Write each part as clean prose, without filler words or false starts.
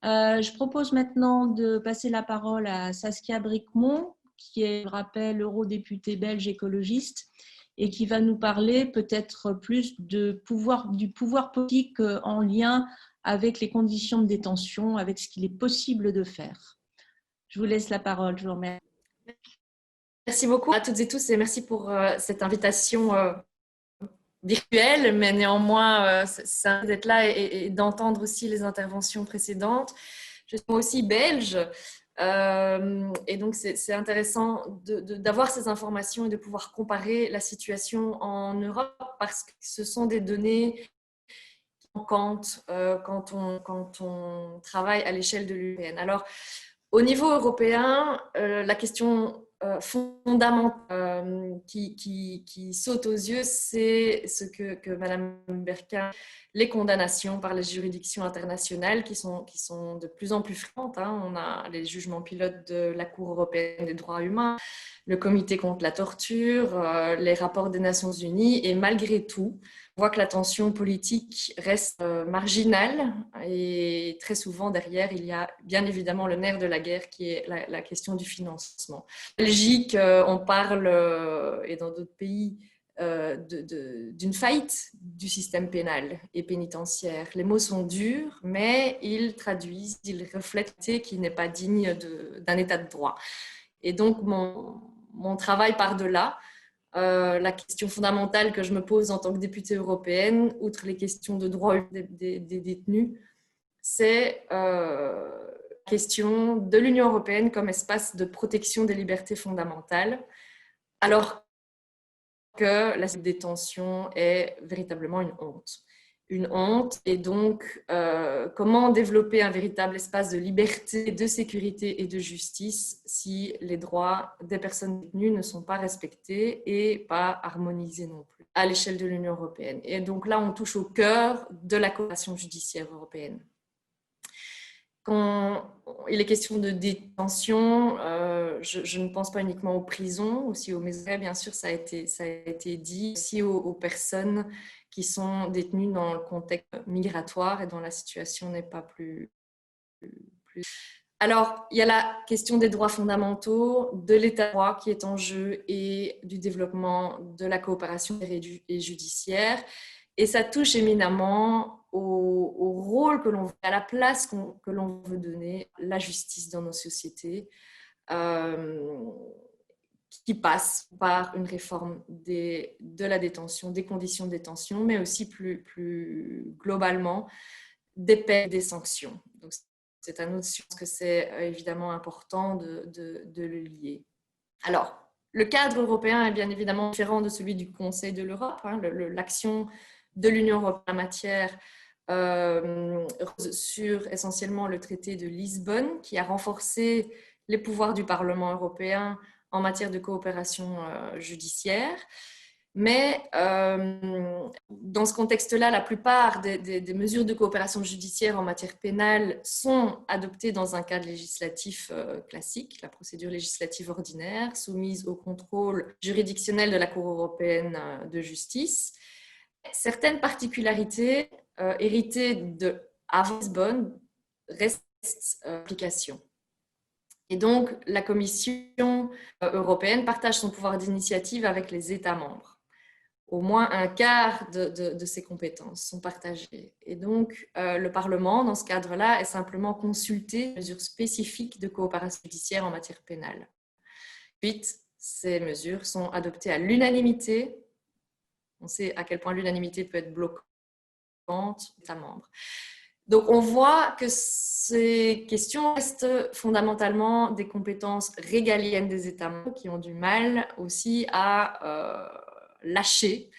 Je propose maintenant de passer la parole à Saskia Bricmont, qui est, je rappelle, eurodéputée belge écologiste et qui va nous parler peut-être plus du pouvoir politique en lien avec les conditions de détention, avec ce qu'il est possible de faire. Je vous laisse la parole, je vous remercie. Merci beaucoup à toutes et tous et merci pour cette invitation virtuelle, mais néanmoins, c'est d'être là et d'entendre aussi les interventions précédentes. Je suis aussi belge et donc c'est intéressant d'avoir ces informations et de pouvoir comparer la situation en Europe parce que ce sont des données qui manquantes quand on travaille à l'échelle de l'Union européenne. Alors, au niveau européen, la question fondamentale qui saute aux yeux, c'est ce que Mme Berkin, les condamnations par les juridictions internationales qui sont de plus en plus fréquentes. On a les jugements pilotes de la Cour européenne des droits humains, le comité contre la torture, les rapports des Nations Unies, et malgré tout, on voit que la tension politique reste marginale et très souvent derrière, il y a bien évidemment le nerf de la guerre qui est la question du financement. En Belgique, on parle, et dans d'autres pays, d'une faillite du système pénal et pénitentiaire. Les mots sont durs, mais ils traduisent, ils reflètent qui n'est pas digne d'un état de droit. Et donc, mon travail part de là. La question fondamentale que je me pose en tant que députée européenne, outre les questions de droits des détenus, c'est la question de l'Union européenne comme espace de protection des libertés fondamentales, alors que la détention est véritablement une honte. Une honte, et donc comment développer un véritable espace de liberté, de sécurité et de justice si les droits des personnes détenues ne sont pas respectés et pas harmonisés non plus à l'échelle de l'Union européenne. Et donc là, on touche au cœur de la coopération judiciaire européenne. Quand il est question de détention, je ne pense pas uniquement aux prisons, aussi aux maisons, bien sûr, ça a été dit, aussi aux personnes qui sont détenues dans le contexte migratoire et dont la situation n'est pas plus. Alors, il y a la question des droits fondamentaux, de l'état de droit qui est en jeu et du développement de la coopération et judiciaire. Et ça touche éminemment au rôle que l'on veut, à la place que l'on veut donner la justice dans nos sociétés, qui passe par une réforme de la détention, des conditions de détention, mais aussi plus globalement des peines, des sanctions. Donc, c'est un autre sujet que c'est évidemment important de le lier. Alors, le cadre européen est bien évidemment différent de celui du Conseil de l'Europe. L'action de l'Union européenne en matière sur essentiellement le traité de Lisbonne, qui a renforcé les pouvoirs du Parlement européen en matière de coopération judiciaire. Mais dans ce contexte-là, la plupart des mesures de coopération judiciaire en matière pénale sont adoptées dans un cadre législatif classique, la procédure législative ordinaire, soumise au contrôle juridictionnel de la Cour européenne de justice. Certaines particularités héritées de avant Lisbonne restent en application. Et donc, la Commission européenne partage son pouvoir d'initiative avec les États membres. Au moins un quart de ses compétences sont partagées. Et donc, le Parlement, dans ce cadre-là, est simplement consulté sur les mesures spécifiques de coopération judiciaire en matière pénale. Ensuite, ces mesures sont adoptées à l'unanimité. On sait à quel point l'unanimité peut être bloquante des États membres. Donc, on voit que ces questions restent fondamentalement des compétences régaliennes des États membres qui ont du mal aussi à lâcher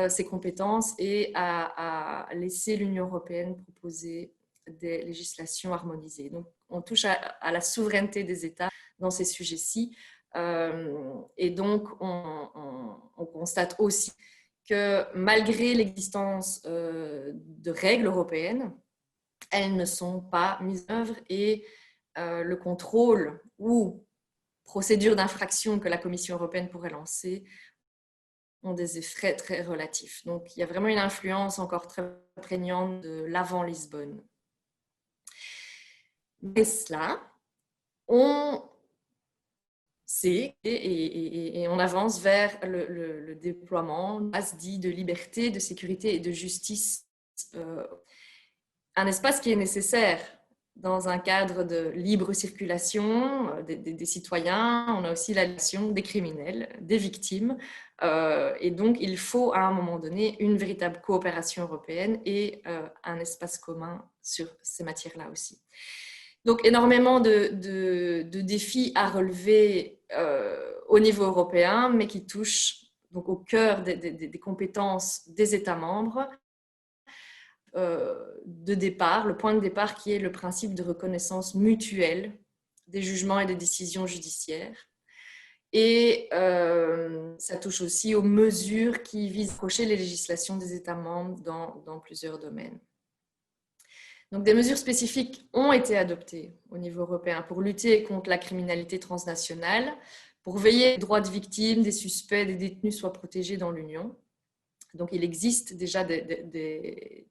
ces compétences et à laisser l'Union européenne proposer des législations harmonisées. Donc, on touche à la souveraineté des États dans ces sujets-ci. Et donc, on constate aussi que malgré l'existence de règles européennes, elles ne sont pas mises en œuvre et le contrôle ou procédure d'infraction que la Commission européenne pourrait lancer ont des effets très relatifs. Donc, il y a vraiment une influence encore très prégnante de l'avant-Lisbonne. Mais cela, on sait et on avance vers le déploiement d'un espace dit de liberté, de sécurité et de justice, un espace qui est nécessaire dans un cadre de libre circulation des citoyens. On a aussi la question des criminels, des victimes. Et donc, il faut à un moment donné une véritable coopération européenne et un espace commun sur ces matières-là aussi. Donc, énormément de défis à relever au niveau européen, mais qui touchent donc au cœur des compétences des États membres. De départ, le point de départ qui est le principe de reconnaissance mutuelle des jugements et des décisions judiciaires. Et ça touche aussi aux mesures qui visent à approcher les législations des États membres dans plusieurs domaines. Donc, des mesures spécifiques ont été adoptées au niveau européen pour lutter contre la criminalité transnationale, pour veiller que les droits de victimes, des suspects, des détenus soient protégés dans l'Union. Donc, il existe déjà des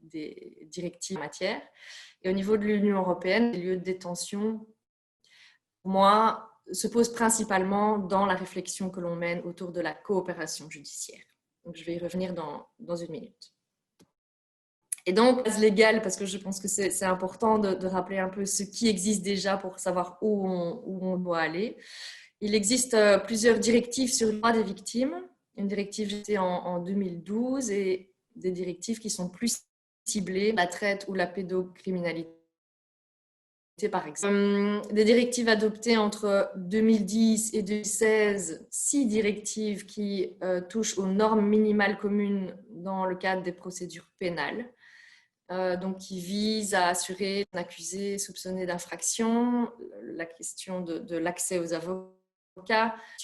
directives en matière. Et au niveau de l'Union européenne, les lieux de détention, pour moi, se posent principalement dans la réflexion que l'on mène autour de la coopération judiciaire. Donc, je vais y revenir dans une minute. Et donc, base légale, parce que je pense que c'est important de rappeler un peu ce qui existe déjà pour savoir où on doit aller. Il existe plusieurs directives sur le droit des victimes. Une directive jetée en 2012 et des directives qui sont plus ciblées, la traite ou la pédocriminalité, par exemple. Des directives adoptées entre 2010 et 2016, 6 directives qui touchent aux normes minimales communes dans le cadre des procédures pénales. Donc qui visent à assurer un accusé soupçonné d'infraction, la question de l'accès aux avocats,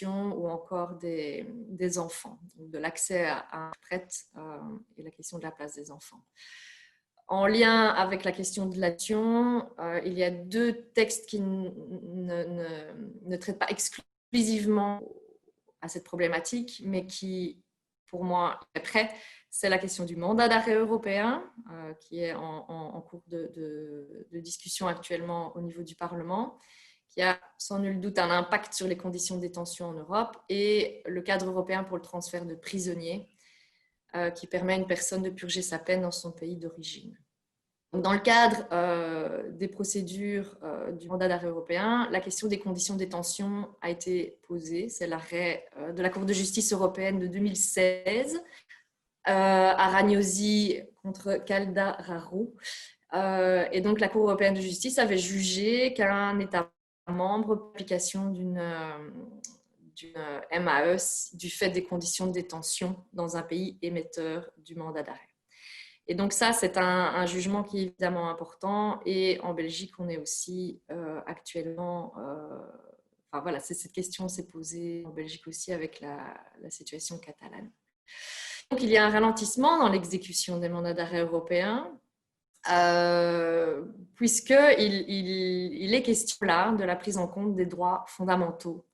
ou encore des enfants, donc de l'accès à un interprète et la question de la place des enfants. En lien avec la question de l'action, il y a 2 textes qui ne traitent pas exclusivement à cette problématique, mais qui, pour moi, est prêt. C'est la question du mandat d'arrêt européen, qui est en cours de discussion actuellement au niveau du Parlement, qui a sans nul doute un impact sur les conditions de détention en Europe, et le cadre européen pour le transfert de prisonniers, qui permet à une personne de purger sa peine dans son pays d'origine. Dans le cadre des procédures du mandat d'arrêt européen, la question des conditions de détention a été posée. C'est l'arrêt de la Cour de justice européenne de 2016, Aragnosi contre Caldararo. Et donc, la Cour européenne de justice avait jugé qu'un État membre, application d'une MAE du fait des conditions de détention dans un pays émetteur du mandat d'arrêt. Et donc ça, c'est un jugement qui est évidemment important. Et en Belgique, on est aussi actuellement... enfin voilà, cette question s'est posée en Belgique aussi avec la situation catalane. Donc il y a un ralentissement dans l'exécution des mandats d'arrêt européens, puisqu'il est question là de la prise en compte des droits fondamentaux.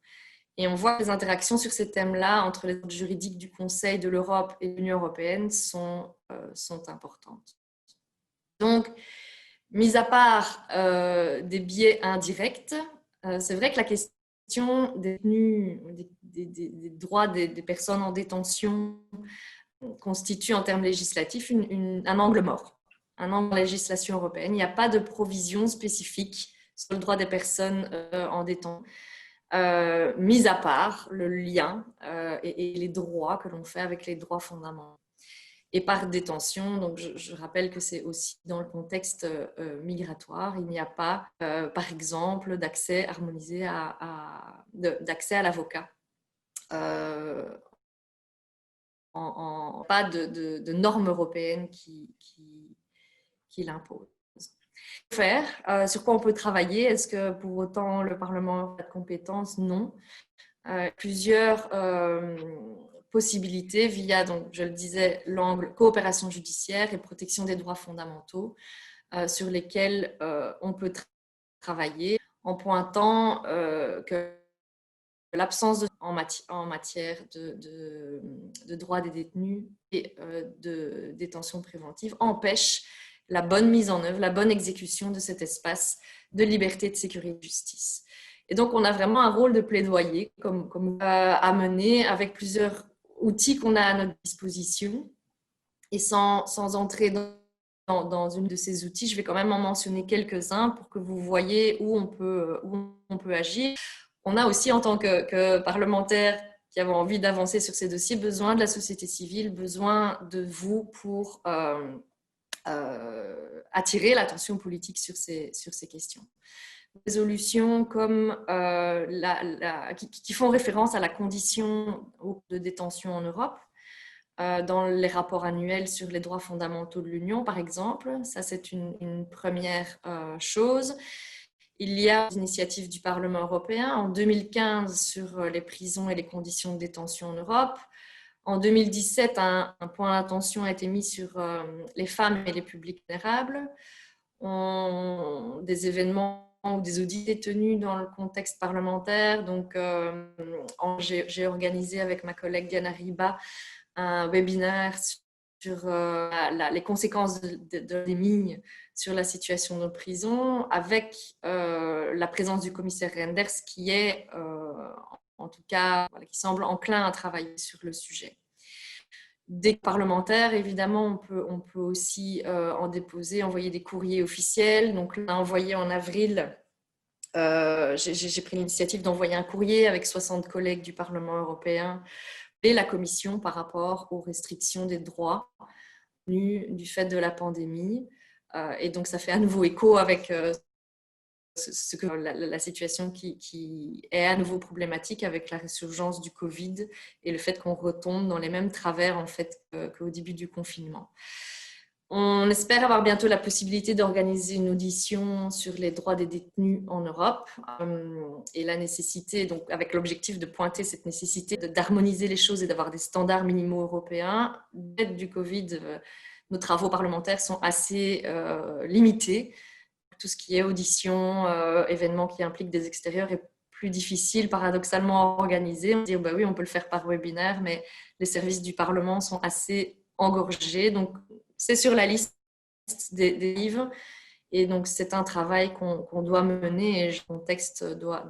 Et on voit que les interactions sur ces thèmes-là entre les ordres juridiques du Conseil de l'Europe et de l'Union européenne sont importantes. Donc, mis à part des biais indirects, c'est vrai que la question des droits des personnes en détention constitue en termes législatifs un angle mort, un angle de la législation européenne. Il n'y a pas de provision spécifique sur le droit des personnes en détention. Mis à part le lien et les droits que l'on fait avec les droits fondamentaux. Et par détention, donc je rappelle que c'est aussi dans le contexte migratoire, il n'y a pas, par exemple, d'accès harmonisé d'accès à l'avocat. Pas de normes européennes qui l'imposent. Faire, sur quoi on peut travailler. Est-ce que pour autant le Parlement a de compétences? Non. Plusieurs possibilités via, donc, je le disais, l'angle coopération judiciaire et protection des droits fondamentaux sur lesquels on peut travailler en pointant que l'absence en matière de droits des détenus et de détention préventive empêche la bonne mise en œuvre, la bonne exécution de cet espace de liberté, de sécurité et de justice. Et donc, on a vraiment un rôle de plaidoyer à mener avec plusieurs outils qu'on a à notre disposition. Et sans entrer dans une de ces outils, je vais quand même en mentionner quelques-uns pour que vous voyez où on peut agir. On a aussi, en tant que parlementaires qui avons envie d'avancer sur ces dossiers, besoin de la société civile, besoin de vous pour attirer l'attention politique sur ces questions. Résolutions comme qui font référence à la condition de détention en Europe, dans les rapports annuels sur les droits fondamentaux de l'Union, par exemple. Ça, c'est une première chose. Il y a l'initiative du Parlement européen en 2015 sur les prisons et les conditions de détention en Europe. En 2017, un point d'attention a été mis sur les femmes et les publics vulnérables. Des événements ou des audits tenus dans le contexte parlementaire. Donc, j'ai organisé avec ma collègue Diana Riba un webinaire sur les conséquences de l'épidémie sur la situation de prison, avec la présence du commissaire Reinders, qui est, en tout cas, qui semble enclin à travailler sur le sujet. Des parlementaires, évidemment, on peut aussi en déposer, envoyer des courriers officiels. Donc, on a envoyé en avril, j'ai pris l'initiative d'envoyer un courrier avec 60 collègues du Parlement européen et la Commission par rapport aux restrictions des droits du fait de la pandémie. Et donc, ça fait à nouveau écho avec la situation qui est à nouveau problématique avec la résurgence du Covid et le fait qu'on retombe dans les mêmes travers en fait qu'au début du confinement. On espère avoir bientôt la possibilité d'organiser une audition sur les droits des détenus en Europe et la nécessité, donc avec l'objectif de pointer cette nécessité d'harmoniser les choses et d'avoir des standards minimaux européens. Dès du Covid, nos travaux parlementaires sont assez limités. Tout ce qui est audition, événements qui impliquent des extérieurs est plus difficile paradoxalement à organiser. On peut dire, bah oui, on peut le faire par webinaire, mais les services du Parlement sont assez engorgés. Donc, c'est sur la liste des livres. Et donc, c'est un travail qu'on doit mener et le contexte doit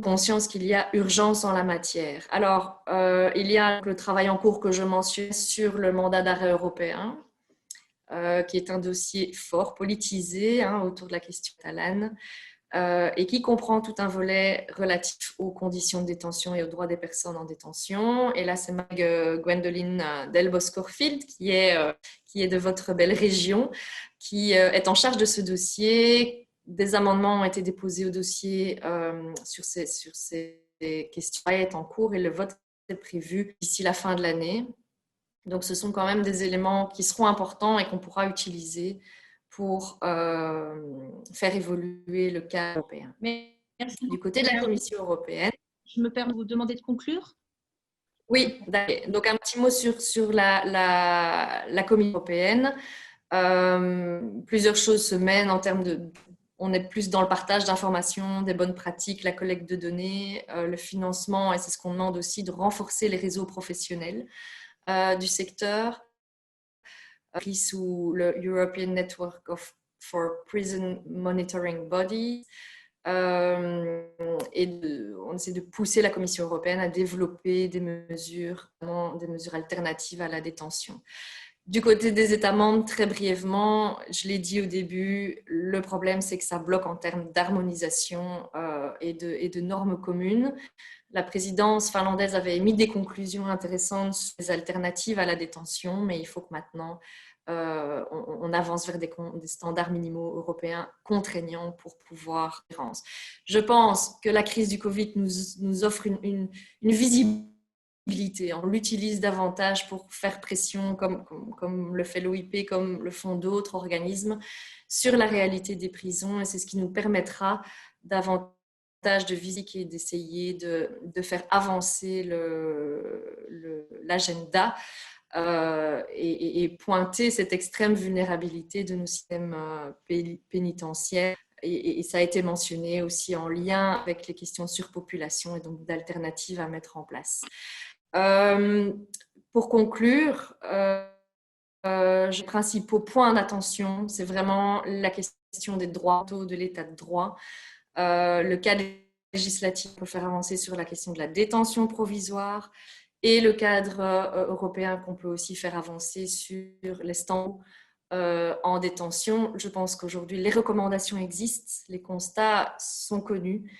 conscience qu'il y a urgence en la matière. Alors, il y a le travail en cours que je mentionne sur le mandat d'arrêt européen, qui est un dossier fort politisé autour de la question catalane et qui comprend tout un volet relatif aux conditions de détention et aux droits des personnes en détention. Et là, c'est Gwendoline Delbos-Corfield, qui est de votre belle région, qui est en charge de ce dossier. Des amendements ont été déposés au dossier sur ces questions. Il est en cours et le vote est prévu d'ici la fin de l'année. Donc, ce sont quand même des éléments qui seront importants et qu'on pourra utiliser pour faire évoluer le cas européen. Merci. Du côté de la Commission européenne. Je me permets de vous demander de conclure. Oui, donc un petit mot sur la Commission européenne. Plusieurs choses se mènent en termes de... On est plus dans le partage d'informations, des bonnes pratiques, la collecte de données, le financement, et c'est ce qu'on demande aussi, de renforcer les réseaux professionnels du secteur, pris sous le European Network for Prison Monitoring Bodies. Et on essaie de pousser la Commission européenne à développer des mesures alternatives à la détention. Du côté des États membres, très brièvement, je l'ai dit au début, le problème c'est que ça bloque en termes d'harmonisation et de normes communes. La présidence finlandaise avait émis des conclusions intéressantes sur les alternatives à la détention, mais il faut que maintenant on avance vers des standards minimaux européens contraignants pour pouvoir faire. Je pense que la crise du Covid nous offre une visibilité. On l'utilise davantage pour faire pression, comme le fait l'OIP, comme le font d'autres organismes, sur la réalité des prisons, et c'est ce qui nous permettra davantage de visiter et d'essayer de faire avancer l'agenda et pointer cette extrême vulnérabilité de nos systèmes pénitentiaires. Et ça a été mentionné aussi en lien avec les questions de surpopulation et donc d'alternatives à mettre en place. Pour conclure, les principaux points d'attention, c'est vraiment la question des droits, de l'état de droit, le cadre législatif pour faire avancer sur la question de la détention provisoire et le cadre européen qu'on peut aussi faire avancer sur les standards en détention. Je pense qu'aujourd'hui, les recommandations existent, les constats sont connus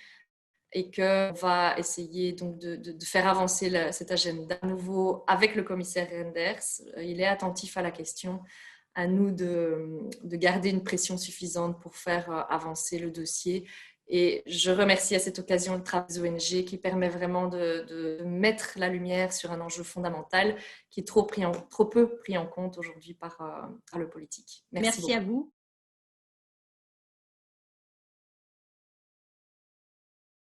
et qu'on va essayer donc de faire avancer cet agenda à nouveau avec le commissaire Renders. Il est attentif à la question. À nous de garder une pression suffisante pour faire avancer le dossier. Et je remercie à cette occasion le travail des ONG qui permet vraiment de mettre la lumière sur un enjeu fondamental qui est trop peu pris en compte aujourd'hui par le politique. Merci à vous.